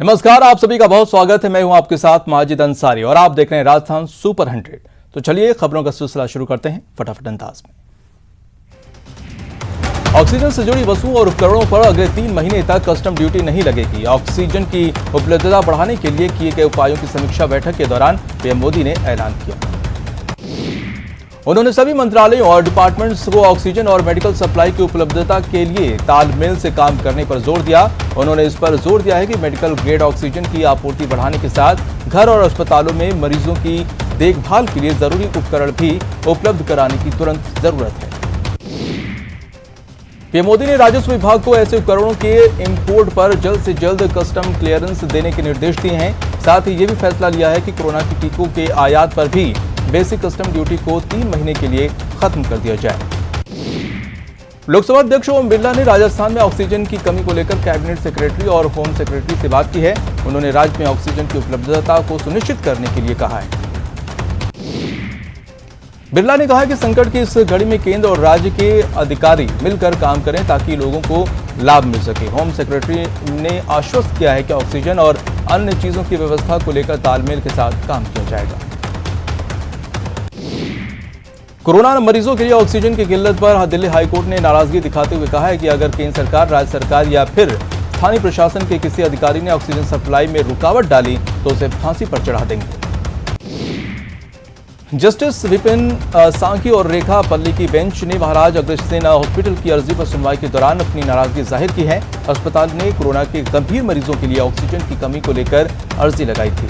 नमस्कार, आप सभी का बहुत स्वागत है। मैं हूं आपके साथ माजिद अंसारी और आप देख रहे हैं राजस्थान सुपर 100। तो चलिए खबरों का सिलसिला शुरू करते हैं फटाफट अंदाज में। ऑक्सीजन से जुड़ी वस्तुओं और उपकरणों पर अगले 3 महीने तक कस्टम ड्यूटी नहीं लगेगी। ऑक्सीजन की उपलब्धता बढ़ाने के लिए किए गए उपायों की समीक्षा बैठक के दौरान पीएम मोदी ने ऐलान किया। उन्होंने सभी मंत्रालयों और डिपार्टमेंट्स को ऑक्सीजन और मेडिकल सप्लाई की उपलब्धता के लिए तालमेल से काम करने पर जोर दिया। उन्होंने इस पर जोर दिया है कि मेडिकल ग्रेड ऑक्सीजन की आपूर्ति बढ़ाने के साथ घर और अस्पतालों में मरीजों की देखभाल के लिए जरूरी उपकरण भी उपलब्ध कराने की तुरंत जरूरत है। पीएम मोदी ने राजस्व विभाग को ऐसे उपकरणों के इंपोर्ट पर जल्द से जल्द कस्टम क्लियरेंस देने के निर्देश दिए हैं। साथ ही ये भी फैसला लिया है कि कोरोना के टीकों के आयात पर भी बेसिक कस्टम ड्यूटी को 3 महीने के लिए खत्म कर दिया जाए। लोकसभा अध्यक्ष ओम बिरला ने राजस्थान में ऑक्सीजन की कमी को लेकर कैबिनेट सेक्रेटरी और होम सेक्रेटरी से बात की है। उन्होंने राज्य में ऑक्सीजन की उपलब्धता को सुनिश्चित करने के लिए कहा है। बिरला ने कहा कि संकट की इस घड़ी में केंद्र और राज्य के अधिकारी मिलकर काम करें ताकि लोगों को लाभ मिल सके। होम सेक्रेटरी ने आश्वस्त किया है कि ऑक्सीजन और अन्य चीजों की व्यवस्था को लेकर तालमेल के साथ काम किया जाएगा। कोरोना मरीजों के लिए ऑक्सीजन की किल्लत पर दिल्ली हाईकोर्ट ने नाराजगी दिखाते हुए कहा है कि अगर केंद्र सरकार, राज्य सरकार या फिर स्थानीय प्रशासन के किसी अधिकारी ने ऑक्सीजन सप्लाई में रुकावट डाली तो उसे फांसी पर चढ़ा देंगे। जस्टिस विपिन सांघी और रेखा पल्ली की बेंच ने महाराज अग्रसेन हॉस्पिटल की अर्जी पर सुनवाई के दौरान अपनी नाराजगी जाहिर की है। अस्पताल ने कोरोना के गंभीर मरीजों के लिए ऑक्सीजन की कमी को लेकर अर्जी लगाई थी।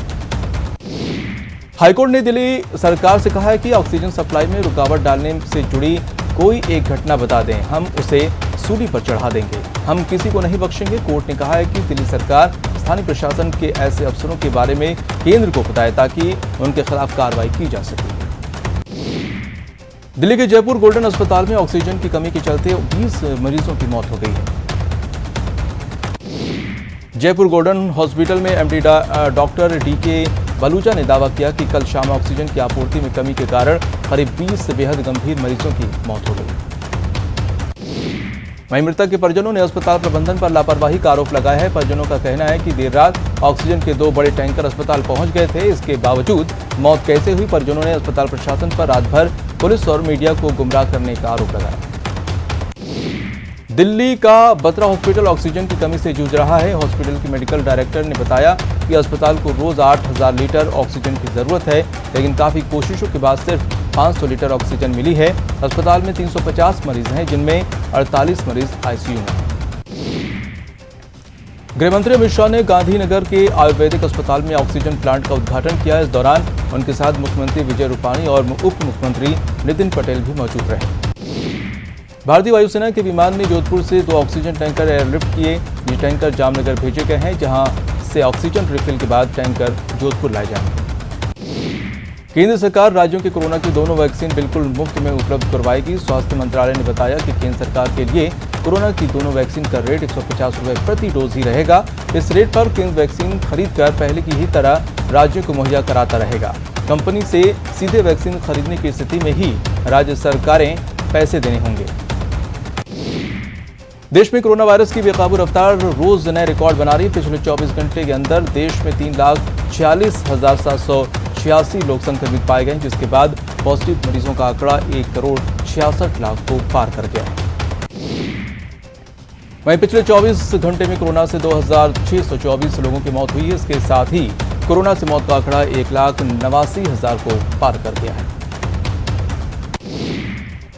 हाईकोर्ट ने दिल्ली सरकार से कहा है कि ऑक्सीजन सप्लाई में रुकावट डालने से जुड़ी कोई एक घटना बता दें, हम उसे सूली पर चढ़ा देंगे, हम किसी को नहीं बख्शेंगे। कोर्ट ने कहा है कि दिल्ली सरकार स्थानीय प्रशासन के ऐसे अफसरों के बारे में केंद्र को बताए ताकि उनके खिलाफ कार्रवाई की जा सके। दिल्ली के जयपुर गोल्डन अस्पताल में ऑक्सीजन की कमी के चलते 20 मरीजों की मौत हो गई है। जयपुर गोल्डन हॉस्पिटल में एमडी डॉक्टर डीके बलूचा ने दावा किया कि कल शाम ऑक्सीजन की आपूर्ति में कमी के कारण करीब 20 बेहद गंभीर मरीजों की मौत हो गई। वहीं मृतक के परिजनों ने अस्पताल प्रबंधन पर लापरवाही का आरोप लगाया है। परिजनों का कहना है कि देर रात ऑक्सीजन के 2 बड़े टैंकर अस्पताल पहुंच गए थे। इसके बावजूद मौत कैसे हुई, परिजनों ने अस्पताल प्रशासन पर रात भर पुलिस और मीडिया को गुमराह करने का आरोप लगाया। दिल्ली का बत्रा हॉस्पिटल ऑक्सीजन की कमी से जूझ रहा है। हॉस्पिटल के मेडिकल डायरेक्टर ने बताया कि अस्पताल को रोज 8000 लीटर ऑक्सीजन की जरूरत है, लेकिन काफी कोशिशों के बाद सिर्फ 500 लीटर ऑक्सीजन मिली है। अस्पताल में 350 मरीज हैं, जिनमें 48 मरीज आईसीयू में। गृहमंत्री अमित शाह ने गांधीनगर के आयुर्वेदिक अस्पताल में ऑक्सीजन प्लांट का उद्घाटन किया। इस दौरान उनके साथ मुख्यमंत्री विजय रूपाणी और उप मुख्यमंत्री नितिन पटेल भी मौजूद रहे। भारतीय वायुसेना के विमान ने जोधपुर से 2 ऑक्सीजन टैंकर एयरलिफ्ट किए। ये टैंकर जामनगर भेजे गए हैं, जहां से ऑक्सीजन रिफिल के बाद टैंकर जोधपुर लाए जाएंगे। केंद्र सरकार राज्यों की कोरोना की दोनों वैक्सीन बिल्कुल मुफ्त में उपलब्ध करवाएगी। स्वास्थ्य मंत्रालय ने बताया कि केंद्र सरकार के लिए कोरोना की दोनों वैक्सीन का रेट 150 रुपये प्रति डोज ही रहेगा। इस रेट पर केंद्र वैक्सीन खरीद कर पहले की ही तरह राज्यों को मुहैया कराता रहेगा। कंपनी से सीधे वैक्सीन खरीदने की स्थिति में ही राज्य सरकारें पैसे देने होंगे। देश में कोरोना वायरस की बेकाबू रफ्तार रोज नए रिकॉर्ड बना रही है। पिछले 24 घंटे के अंदर देश में 3,46,786 लोग संक्रमित पाए गए, जिसके बाद पॉजिटिव मरीजों का आंकड़ा 1,66,00,000 को पार कर गया है। वहीं पिछले 24 घंटे में कोरोना से 2,624 लोगों की मौत हुई है। इसके साथ ही कोरोना से मौत का आंकड़ा 1,89,000 को पार कर गया है।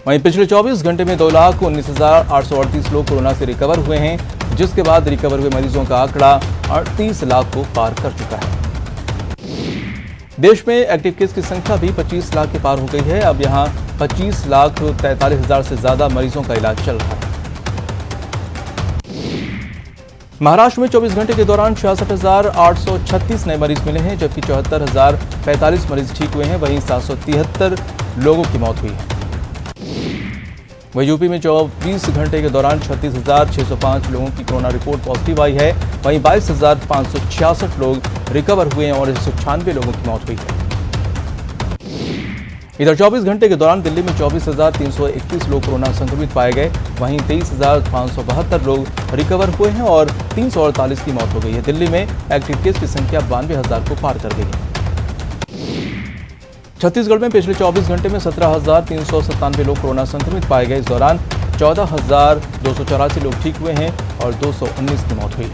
वहीं पिछले 24 घंटे में 2,19,838 लोग कोरोना से रिकवर हुए हैं, जिसके बाद रिकवर हुए मरीजों का आंकड़ा 38 लाख को पार कर चुका है। देश में एक्टिव केस की संख्या भी 25 लाख के पार हो गई है। अब यहां 25,43,000 से ज्यादा मरीजों का इलाज चल रहा है। महाराष्ट्र में 24 घंटे के दौरान 66,836 नए मरीज मिले हैं, जबकि 74,045 मरीज ठीक हुए हैं। वहीं 773 लोगों की मौत हुई है। वहीं यूपी में 24 घंटे के दौरान 36,605 लोगों की कोरोना रिपोर्ट पॉजिटिव आई है। वहीं 22,566 लोग रिकवर हुए हैं और 196 लोगों की मौत हुई है। इधर 24 घंटे के दौरान दिल्ली में 24,321 लोग कोरोना संक्रमित पाए गए। वहीं 23,572 लोग रिकवर हुए हैं और 348 की मौत हो गई है। दिल्ली में एक्टिव केस की संख्या 92,000 को पार कर गई है। छत्तीसगढ़ में पिछले 24 घंटे में 17,397 लोग कोरोना संक्रमित पाए गए। इस दौरान 14,284 लोग ठीक हुए हैं और 219 की मौत हुई है।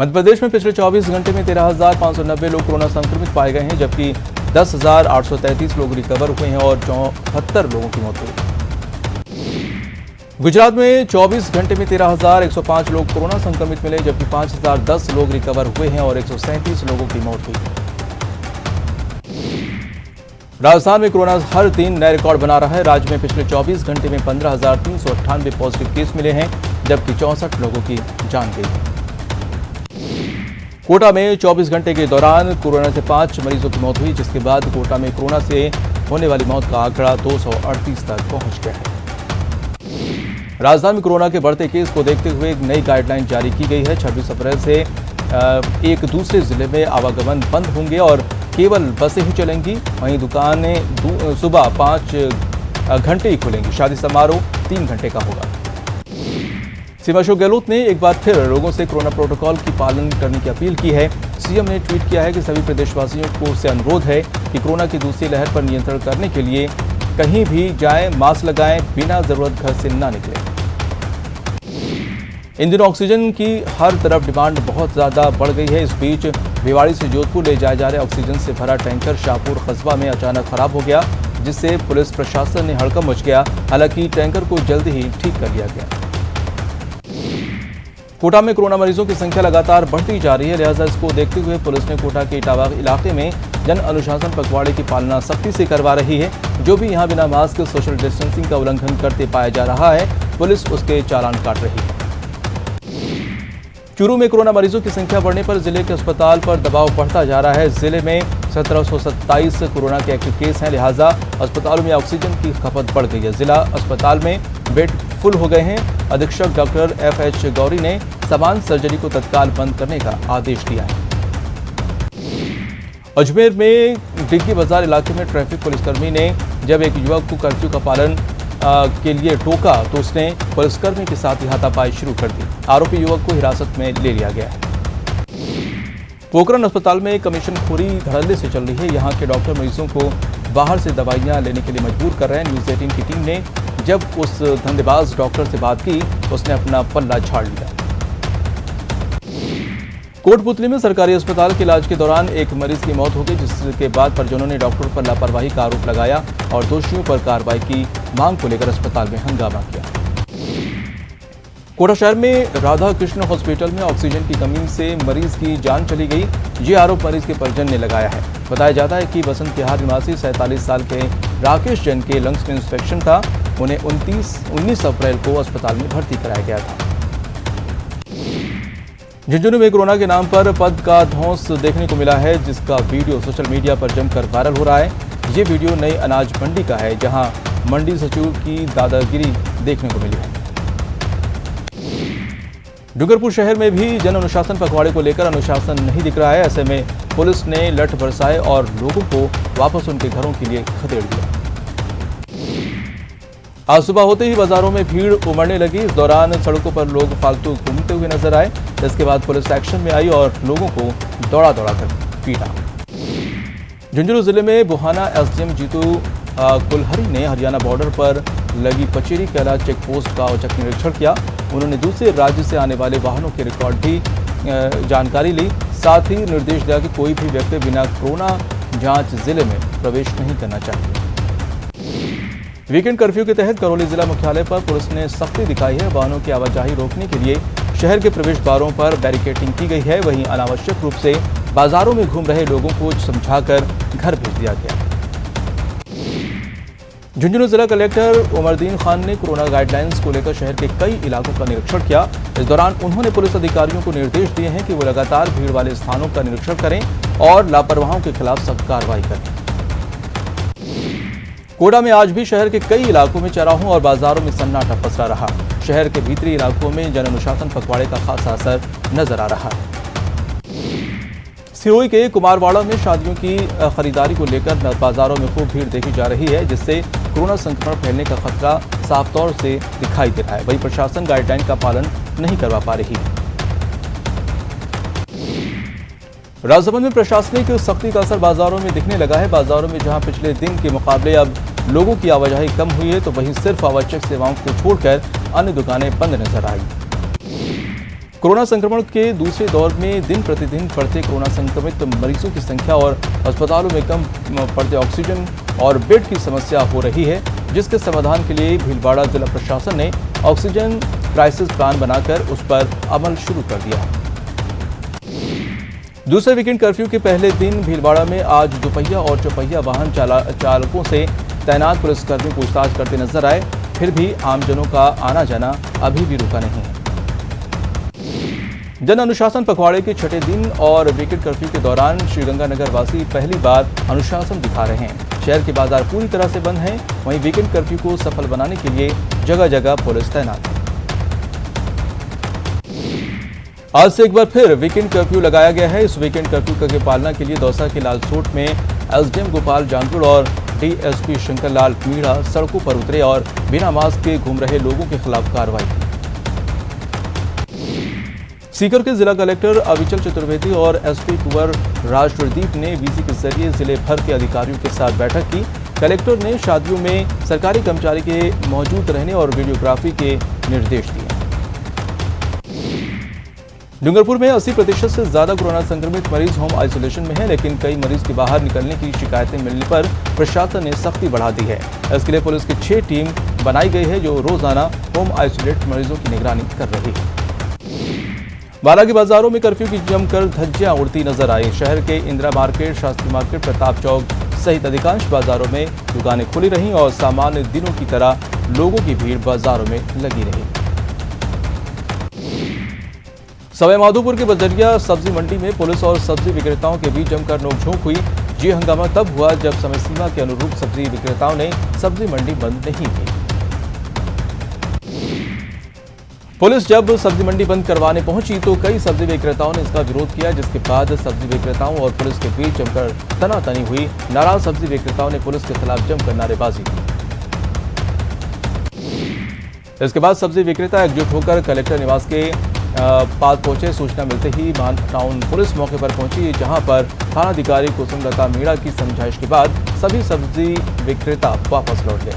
मध्य प्रदेश में पिछले 24 घंटे में 13,590 लोग कोरोना संक्रमित पाए गए हैं, जबकि 10,833 लोग रिकवर हुए हैं और 74 लोगों की मौत हुई। गुजरात में 24 घंटे में 13,105 लोग कोरोना संक्रमित मिले, जबकि 5,010 लोग रिकवर हुए हैं और 137 लोगों की मौत हुई। राजस्थान में कोरोना हर दिन नए रिकॉर्ड बना रहा है। राज्य में पिछले 24 घंटे में 15,398 पॉजिटिव केस मिले हैं, जबकि 64 लोगों की जान गई है। कोटा में 24 घंटे के दौरान कोरोना से 5 मरीजों की मौत हुई, जिसके बाद कोटा में कोरोना से होने वाली मौत का आंकड़ा 238 तक पहुंच गया है। राजधानी में कोरोना के बढ़ते केस को देखते हुए एक नई गाइडलाइन जारी की गई है। 26 अप्रैल से एक दूसरे जिले में आवागमन बंद होंगे और केवल बसें ही चलेंगी। वहीं दुकानें सुबह 5 घंटे ही खुलेंगी। शादी समारोह 3 घंटे का होगा। सीएम अशोक गहलोत ने एक बार फिर लोगों से कोरोना प्रोटोकॉल की पालन करने की अपील की है। सीएम ने ट्वीट किया है कि सभी प्रदेशवासियों को से अनुरोध है कि कोरोना की दूसरी लहर पर नियंत्रण करने के लिए कहीं भी जाएं, मास्क लगाएं, बिना जरूरत घर से ना निकलें। इन दिनों ऑक्सीजन की हर तरफ डिमांड बहुत ज्यादा बढ़ गई है। इस बीच भिवाड़ी से जोधपुर ले जाए जा रहे ऑक्सीजन से भरा टैंकर शाहपुर कस्बा में अचानक खराब हो गया, जिससे पुलिस प्रशासन ने हड़कंप मच गया। हालांकि टैंकर को जल्द ही ठीक कर लिया गया। कोटा में कोरोना मरीजों की संख्या लगातार बढ़ती जा रही है, लिहाजा इसको देखते हुए पुलिस ने कोटा के इटावा इलाके में जन अनुशासन पखवाड़े की पालना सख्ती से करवा रही है। जो भी यहां बिना मास्क, सोशल डिस्टेंसिंग का उल्लंघन करते पाया जा रहा है, पुलिस उसके चालान काट रही है। चूरू में कोरोना मरीजों की संख्या बढ़ने पर जिले के अस्पताल पर दबाव बढ़ता जा रहा है। जिले में 1727 कोरोना के एक्टिव केस हैं, लिहाजा अस्पतालों में ऑक्सीजन की खपत बढ़ गई है। जिला अस्पताल में बेड फुल हो गए हैं। अधीक्षक डॉक्टर FH गौरी ने सामान्य सर्जरी को तत्काल बंद करने का आदेश दिया है। अजमेर में डिग्गी बाजार इलाके में ट्रैफिक पुलिसकर्मी ने जब एक युवक को कर्फ्यू का पालन के लिए टोका तो उसने पुलिसकर्मी के साथ ही हाथापाई शुरू कर दी। आरोपी युवक को हिरासत में ले लिया गया है। पोखरण अस्पताल में कमीशनखोरी धड़ल्ले से चल रही है। यहाँ के डॉक्टर मरीजों को बाहर से दवाइयां लेने के लिए मजबूर कर रहे हैं। न्यूज़ 18 की टीम ने जब उस धंधेबाज डॉक्टर से बात की, उसने अपना पल्ला झाड़ लिया। कोटपुतली में सरकारी अस्पताल के इलाज के दौरान एक मरीज की मौत हो गई, जिसके बाद परिजनों ने डॉक्टर पर लापरवाही का आरोप लगाया और दोषियों पर कार्रवाई की मांग को लेकर अस्पताल में हंगामा किया। कोटा शहर में राधा कृष्ण हॉस्पिटल में ऑक्सीजन की कमी से मरीज की जान चली गई। ये आरोप मरीज के परिजन ने लगाया है। बताया जाता है कि बसंत विहार निवासी 47 साल के राकेश जैन के लंग्स में इंफेक्शन था। उन्हें 19 अप्रैल को अस्पताल में भर्ती कराया गया था। झुंझुनू में कोरोना के नाम पर पद का ध्वंस देखने को मिला है, जिसका वीडियो सोशल मीडिया पर जमकर वायरल हो रहा है। ये वीडियो नई अनाज मंडी का है, जहां मंडी सचिव की दादागिरी देखने को मिली है। डूंगरपुर शहर में भी जन अनुशासन पखवाड़े को लेकर अनुशासन नहीं दिख रहा है। ऐसे में पुलिस ने लठ बरसाए और लोगों को वापस उनके घरों के लिए खदेड़ दिया। आज सुबह होते ही बाजारों में भीड़ उमड़ने लगी। इस दौरान सड़कों पर लोग फालतू घूमते हुए नजर आए। इसके बाद पुलिस एक्शन में आई और लोगों को दौड़ा कर पीटा। झुंझुनू जिले में बुहाना SDM जीतू कुलहरी ने हरियाणा बॉर्डर पर लगी पचेरी कैला चेक पोस्ट का औचक निरीक्षण किया। उन्होंने दूसरे राज्य से आने वाले वाहनों के रिकॉर्ड भी जानकारी ली। साथ ही निर्देश दिया कि कोई भी व्यक्ति बिना कोरोना जांच जिले में प्रवेश नहीं करना चाहिए। वीकेंड कर्फ्यू के तहत करौली जिला मुख्यालय पर पुलिस ने सख्ती दिखाई है। वाहनों की आवाजाही रोकने के लिए शहर के प्रवेश द्वारों पर बैरिकेडिंग की गई है। वहीं अनावश्यक रूप से बाजारों में घूम रहे लोगों को समझाकर घर भेज दिया गया। झुंझुनू जिला कलेक्टर उमरदीन खान ने कोरोना गाइडलाइंस को लेकर शहर के कई इलाकों का निरीक्षण किया। इस दौरान उन्होंने पुलिस अधिकारियों को निर्देश दिए हैं कि वो लगातार भीड़ वाले स्थानों का निरीक्षण करें और लापरवाहों के खिलाफ सख्त कार्रवाई करें। कोटा में आज भी शहर के कई इलाकों में चौराहों और बाजारों में सन्नाटा पसरा रहा। शहर के भीतरी इलाकों में जन अनुशासन पखवाड़े का खासा असर नजर आ रहा है। सिरोही के कुमारवाड़ा में शादियों की खरीदारी को लेकर बाजारों में खूब भीड़ देखी जा रही है, जिससे कोरोना संक्रमण फैलने का खतरा साफ तौर से दिखाई दे रहा है। वहीं प्रशासन गाइडलाइन का पालन नहीं करवा पा रही है। राजसमंद में प्रशासनिक सख्ती का असर बाजारों में दिखने लगा है। बाजारों में जहां पिछले दिन के मुकाबले अब लोगों की आवाजाही कम हुई है, तो वहीं सिर्फ आवश्यक सेवाओं को छोड़कर अन्य दुकानें बंद नजर आई। कोरोना संक्रमण के दूसरे दौर में दिन प्रतिदिन बढ़ते कोरोना संक्रमित मरीजों की संख्या और अस्पतालों में कम पड़ते ऑक्सीजन और बेड की समस्या हो रही है, जिसके समाधान के लिए भीलवाड़ा जिला प्रशासन ने ऑक्सीजन क्राइसिस प्लान बनाकर उस पर अमल शुरू कर दिया। दूसरे वीकेंड कर्फ्यू के पहले दिन भीलवाड़ा में आज दोपहिया और चौपहिया वाहन चालकों से तैनात पुलिसकर्मी पूछताछ करते नजर आए। फिर भी आमजनों का आना जाना अभी भी रुका नहीं है। जन अनुशासन पखवाड़े के छठे दिन और वीकेंड कर्फ्यू के दौरान श्रीगंगानगर वासी पहली बार अनुशासन दिखा रहे हैं। शहर के बाजार पूरी तरह से बंद हैं। वहीं वीकेंड कर्फ्यू को सफल बनाने के लिए जगह जगह पुलिस तैनात है। आज से एक बार फिर वीकेंड कर्फ्यू लगाया गया है। इस वीकेंड कर्फ्यू की पालना के लिए दौसा के लालसोट में एसडीएम गोपाल जानपुर और डीएसपी शंकरलाल मीणा सड़कों पर उतरे और बिना मास्क के घूम रहे लोगों के खिलाफ कार्रवाई की। सीकर के जिला कलेक्टर अविचल चतुर्वेदी और एसपी कुंवर राज प्रदीप ने वीसी के जरिए जिले भर के अधिकारियों के साथ बैठक की। कलेक्टर ने शादियों में सरकारी कर्मचारी के मौजूद रहने और वीडियोग्राफी के निर्देश दिए। डूंगरपुर में 80% से ज्यादा कोरोना संक्रमित मरीज होम आइसोलेशन में हैं, लेकिन कई मरीज के बाहर निकलने की शिकायतें मिलने पर प्रशासन ने सख्ती बढ़ा दी है। इसके लिए पुलिस की 6 टीम बनाई गई है, जो रोजाना होम आइसोलेट मरीजों की निगरानी कर रही है। बाला के बाजारों में कर्फ्यू की जमकर धज्जियां उड़ती नजर आई। शहर के इंदिरा मार्केट, शास्त्री मार्केट, प्रताप चौक सहित अधिकांश बाजारों में दुकानें खुली रहीं और सामान्य दिनों की तरह लोगों की भीड़ बाजारों में लगी रही। सवाई माधोपुर के बजरिया सब्जी मंडी में पुलिस और सब्जी विक्रेताओं के बीच जमकर नोकझोंक हुई। ये हंगामा तब हुआ जब समय सीमा के अनुरूप सब्जी विक्रेताओं ने सब्जी मंडी बंद नहीं की। पुलिस जब सब्जी मंडी बंद करवाने पहुंची तो कई सब्जी विक्रेताओं ने इसका विरोध किया, जिसके बाद सब्जी विक्रेताओं और पुलिस के बीच जमकर तनातनी हुई। नाराज सब्जी विक्रेताओं ने पुलिस के खिलाफ जमकर नारेबाजी की। इसके बाद सब्जी विक्रेता एकजुट होकर कलेक्टर निवास के पास पहुंचे। सूचना मिलते ही मान टाउन पुलिस मौके पर पहुंची, जहां पर थानाधिकारी कुसुमलता मीणा की समझाइश के बाद सभी सब्जी विक्रेता वापस लौट गए।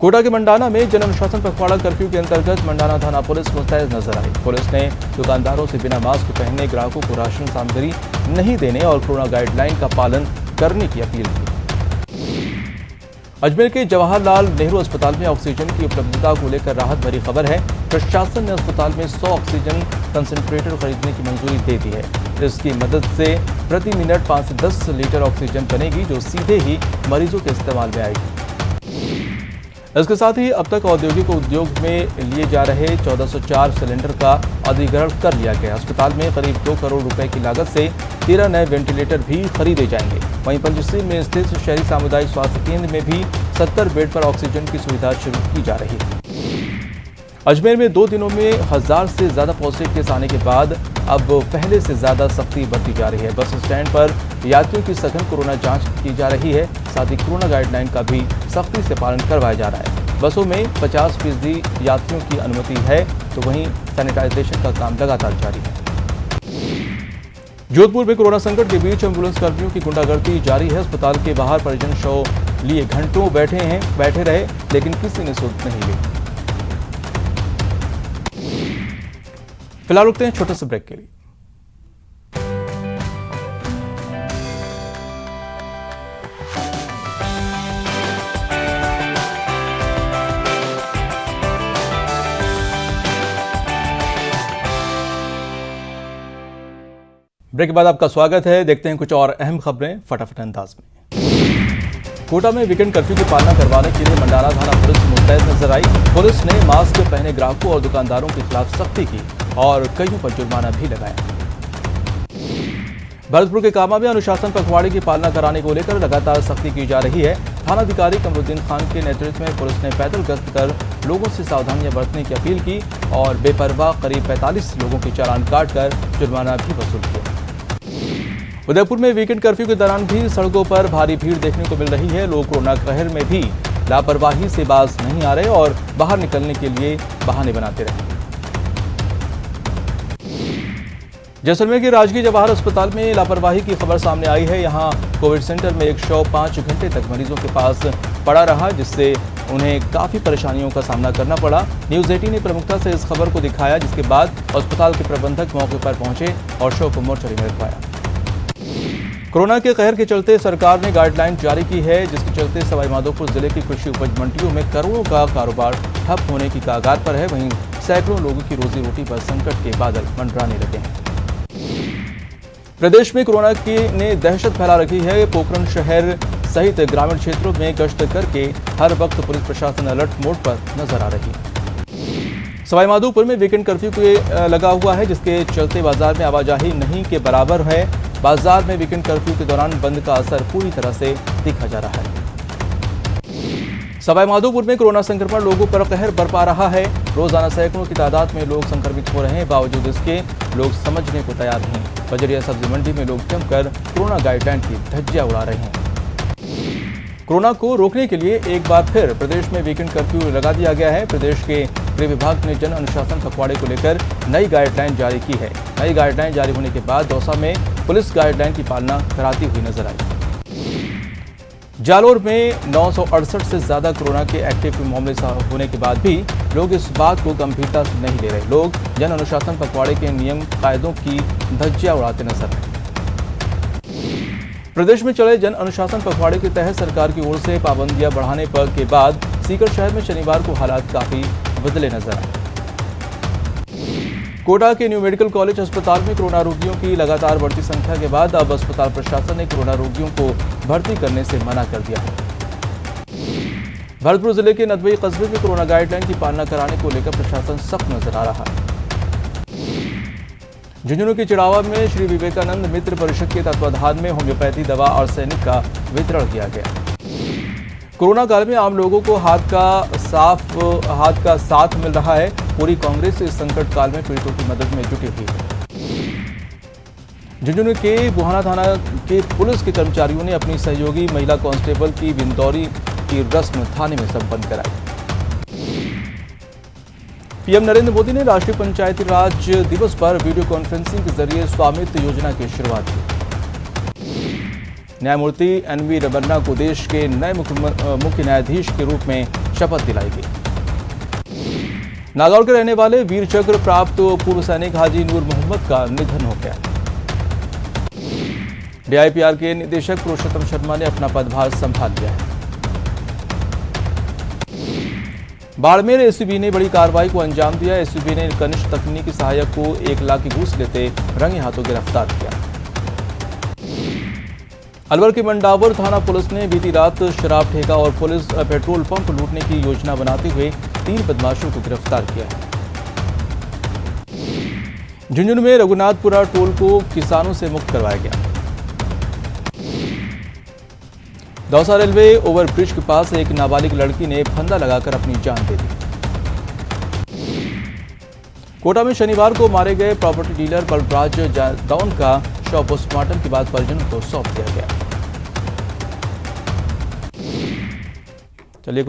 कोटा के मंडाना में जन अनुशासन पखवाड़ा कर्फ्यू के अंतर्गत मंडाना थाना पुलिस मुस्तैद नजर आई। पुलिस ने दुकानदारों से बिना मास्क पहने ग्राहकों को राशन सामग्री नहीं देने और कोरोना गाइडलाइन का पालन करने की अपील की। अजमेर के जवाहरलाल नेहरू अस्पताल में ऑक्सीजन की उपलब्धता को लेकर राहत भरी खबर है। प्रशासन ने अस्पताल में 100 ऑक्सीजन कंसंट्रेटर खरीदने की मंजूरी दे दी है। इसकी मदद से प्रति मिनट 5 से 10 लीटर ऑक्सीजन बनेगी, जो सीधे ही मरीजों के इस्तेमाल में आएगी। इसके साथ ही अब तक औद्योगिक उद्योग में लिए जा रहे 1404 सिलेंडर का अधिग्रहण कर लिया गया। अस्पताल में करीब 2 करोड़ रुपए की लागत से 13 नए वेंटिलेटर भी खरीदे जाएंगे। वहीं पंचशील में स्थित शहरी सामुदायिक स्वास्थ्य केंद्र में भी 70 बेड पर ऑक्सीजन की सुविधा शुरू की जा रही है। अजमेर में 2 दिनों में 1000 से ज्यादा पॉजिटिव केस आने के बाद अब पहले से ज्यादा सख्ती बरती जा रही है। बस स्टैंड पर यात्रियों की सघन कोरोना जांच की जा रही है। साथ ही कोरोना गाइडलाइन का भी सख्ती से पालन करवाया जा रहा है। बसों में 50% यात्रियों की अनुमति है, तो वहीं सैनिटाइजेशन का काम लगातार जारी है। जोधपुर में कोरोना संकट के बीच एम्बुलेंस कर्मियों की गुंडागर्दी जारी है। अस्पताल के बाहर परिजन शव लिए घंटों बैठे रहे, लेकिन किसी ने सुध नहीं ली। फिलहाल रुकते हैं छोटे से ब्रेक के लिए। ब्रेक के बाद आपका स्वागत है। देखते हैं कुछ और अहम खबरें फटाफट अंदाज में। कोटा में वीकेंड कर्फ्यू की पालना करवाने के लिए मंडाना थाना पुलिस मुस्तैद नजर आई। पुलिस ने मास्क पहने ग्राहकों और दुकानदारों के खिलाफ सख्ती की और कईयों पर जुर्माना भी लगाया। भरतपुर के कामा में अनुशासन पखवाड़े की पालना कराने को लेकर लगातार सख्ती की जा रही है। थानाधिकारी कमरुद्दीन खान के नेतृत्व में पुलिस ने पैदल गश्त कर लोगों से सावधानियां बरतने की अपील की और बेपरवाह करीब 45 लोगों के चालान काटकर जुर्माना भी वसूल किया। उदयपुर में वीकेंड कर्फ्यू के दौरान भी सड़कों पर भारी भीड़ देखने को मिल रही है। लोग कोरोना कहर में भी लापरवाही से बाज नहीं आ रहे और बाहर निकलने के लिए बहाने बनाते रहे। जैसलमेर के राजकीय जवाहर अस्पताल में लापरवाही की खबर सामने आई है। यहां कोविड सेंटर में एक शव 5 घंटे तक मरीजों के पास पड़ा रहा, जिससे उन्हें काफी परेशानियों का सामना करना पड़ा। न्यूज 18 ने प्रमुखता से इस खबर को दिखाया, जिसके बाद अस्पताल के प्रबंधक मौके पर पहुंचे और शव को मोर्चरी में रखवाया। कोरोना के कहर के चलते सरकार ने गाइडलाइन जारी की है, जिसके चलते सवाईमाधोपुर जिले की कृषि उपज मंडियों में करोड़ों का कारोबार ठप होने की कगार पर है। वहीं सैकड़ों लोगों की रोजी रोटी पर संकट के बादल मंडराने लगे हैं। प्रदेश में कोरोना ने दहशत फैला रखी है। पोखरण शहर सहित ग्रामीण क्षेत्रों में गश्त करके हर वक्त पुलिस प्रशासन अलर्ट मोड पर नजर आ रही है। सवाईमाधोपुर में वीकेंड कर्फ्यू लगा हुआ है, जिसके चलते बाजार में आवाजाही नहीं के बराबर है। बाजार में वीकेंड कर्फ्यू के दौरान बंद का असर पूरी तरह से दिखा जा रहा है। सवाईमाधोपुर में कोरोना संक्रमण लोगों पर कहर बरपा रहा है। रोजाना सैकड़ों की तादाद में लोग संक्रमित हो रहे हैं। बावजूद इसके लोग समझने को तैयार नहीं। बजरिया सब्जी मंडी में लोग जमकर कोरोना गाइडलाइन की धज्जियां उड़ा रहे हैं। कोरोना को रोकने के लिए एक बार फिर प्रदेश में वीकेंड कर्फ्यू लगा दिया गया है। प्रदेश के गृह विभाग ने जन अनुशासन पखवाड़े को लेकर नई गाइडलाइन जारी की है। नई गाइडलाइन जारी होने के बाद दौसा में पुलिस गाइडलाइन की पालना कराती हुई नजर आई। जालोर में 968 से ज्यादा कोरोना के एक्टिव मामले होने के बाद भी लोग इस बात को गंभीरता से नहीं ले रहे। लोग जन अनुशासन पखवाड़े के नियम कायदों की धज्जियां उड़ाते नजर आए। प्रदेश में चले जन अनुशासन पखवाड़े के तहत सरकार की ओर से पाबंदियां बढ़ाने के बाद सीकर शहर में शनिवार को हालात काफी बदले नजर आए। कोटा के न्यू मेडिकल कॉलेज अस्पताल में कोरोना रोगियों की लगातार बढ़ती संख्या के बाद अब अस्पताल प्रशासन ने कोरोना रोगियों को भर्ती करने से मना कर दिया है। भरतपुर जिले के नदबई कस्बे में कोरोना गाइडलाइन की पालना कराने को लेकर प्रशासन सख्त नजर आ रहा है। झुंझुनू के चिड़ावा में श्री विवेकानंद मित्र परिषद के तत्वाधान में होम्योपैथी दवा और सैनिक का वितरण किया गया। कोरोना काल में आम लोगों को हाथ का साथ मिल रहा है। पूरी कांग्रेस इस संकट काल में पीड़ितों की मदद में जुटी हुई है। झुंझुनू के बुहाना थाना के पुलिस के कर्मचारियों ने अपनी सहयोगी महिला कांस्टेबल की बिंदौरी की रस्म थाने में संपन्न कराई। पीएम नरेंद्र मोदी ने राष्ट्रीय पंचायती राज दिवस पर वीडियो कॉन्फ्रेंसिंग के जरिए स्वामित्व योजना की शुरुआत की। न्यायमूर्ति एनवी रमन्ना को देश के नए मुख्य न्यायाधीश के रूप में शपथ दिलाई गई। नागौर के रहने वाले वीर चक्र प्राप्त पूर्व सैनिक हाजी नूर मोहम्मद का निधन हो गया। डीआईपीआर के निदेशक पुरुषोत्तम शर्मा ने अपना पदभार संभाल लिया है। बाड़मेर एसीबी ने बड़ी कार्रवाई को अंजाम दिया। एसीबी ने कनिष्ठ तकनीकी सहायक को 1 लाख की घूस लेते रंगे हाथों गिरफ्तार किया। अलवर के मंडावर थाना पुलिस ने बीती रात शराब ठेका और पुलिस पेट्रोल पंप लूटने की योजना बनाते हुए 3 बदमाशों को गिरफ्तार किया है। झुंझुनू में रघुनाथपुरा टोल को किसानों से मुक्त करवाया गया। दौसा रेलवे ओवरब्रिज के पास एक नाबालिग लड़की ने फंदा लगाकर अपनी जान दे दी। कोटा में शनिवार को मारे गए प्रॉपर्टी डीलर बलराज जादौन का शव पोस्टमार्टम के बाद परिजनों को सौंप दिया गया। चलिए